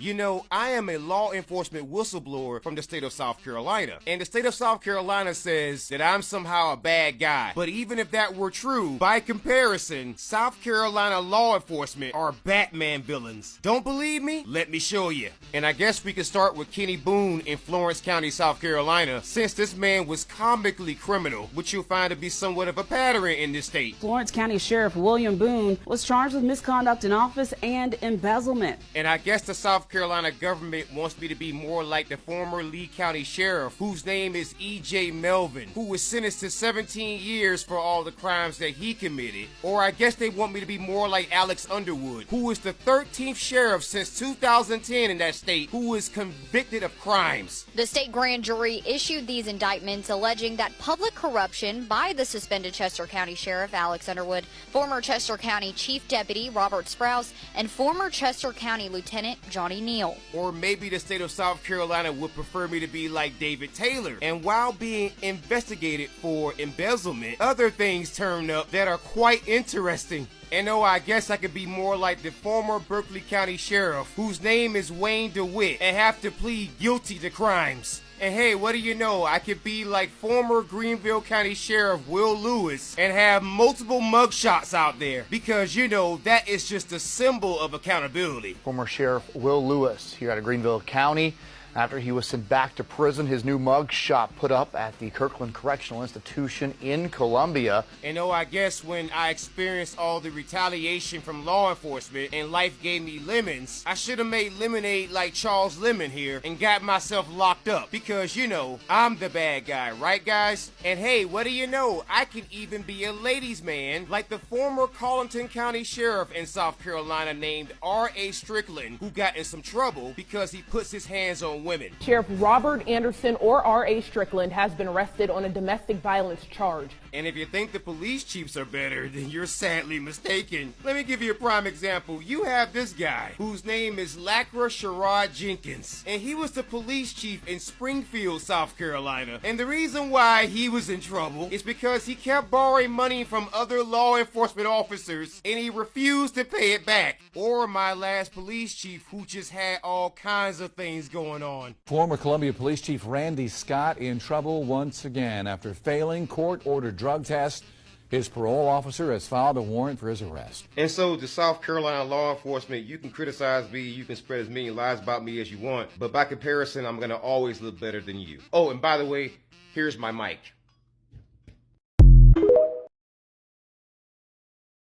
You know, I am a law enforcement whistleblower from the state of South Carolina, and the state of South Carolina says that I'm somehow a bad guy. But even if that were true, by comparison, South Carolina law enforcement are Batman villains. Don't believe me? Let me show you. And I guess we could start with Kenny Boone in Florence County, South Carolina, since this man was comically criminal, which you'll find to be somewhat of a pattern in this state. Florence County Sheriff William Boone was charged with misconduct in office and embezzlement. And I guess the South Carolina government wants me to be more like the former Lee County Sheriff, whose name is E.J. Melvin, who was sentenced to 17 years for all the crimes that he committed. Or I guess they want me to be more like Alex Underwood, who is the 13th sheriff since 2010 in that state, who is convicted of crimes. The state grand jury issued these indictments alleging that public corruption by the suspended Chester County Sheriff Alex Underwood, former Chester County Chief Deputy Robert Sprouse, and former Chester County Lieutenant Johnny Neal. Or maybe the state of South Carolina would prefer me to be like David Taylor, and while being investigated for embezzlement, other things turn up that are quite interesting. And oh, I guess I could be more like the former Berkeley County Sheriff, whose name is Wayne DeWitt, and have to plead guilty to crimes. And hey, what do you know, I could be like former Greenville County Sheriff Will Lewis and have multiple mugshots out there, because you know, that is just a symbol of accountability. Former Sheriff Will Lewis here out of Greenville County. After he was sent back to prison, his new mug shot put up at the Kirkland Correctional Institution in Columbia. And oh, I guess when I experienced all the retaliation from law enforcement and life gave me lemons, I should have made lemonade like Charles Lemon here and got myself locked up, because you know, I'm the bad guy, right guys? And hey, what do you know, I can even be a ladies' man like the former Colleton County Sheriff in South Carolina named R.A. Strickland, who got in some trouble because he puts his hands on women. Sheriff Robert Anderson, or R.A. Strickland, has been arrested on a domestic violence charge. And if you think the police chiefs are better, then you're sadly mistaken. Let me give you a prime example. You have this guy, whose name is Lacra Sherrod Jenkins, and he was the police chief in Springfield, South Carolina. And the reason why he was in trouble is because he kept borrowing money from other law enforcement officers, and he refused to pay it back. Or my last police chief, who just had all kinds of things going on. Former Columbia Police Chief Randy Scott in trouble once again after failing court-ordered drug tests. His parole officer has filed a warrant for his arrest. And so the South Carolina law enforcement, you can criticize me, you can spread as many lies about me as you want, but by comparison, I'm going to always look better than you. Oh, and by the way, here's my mic.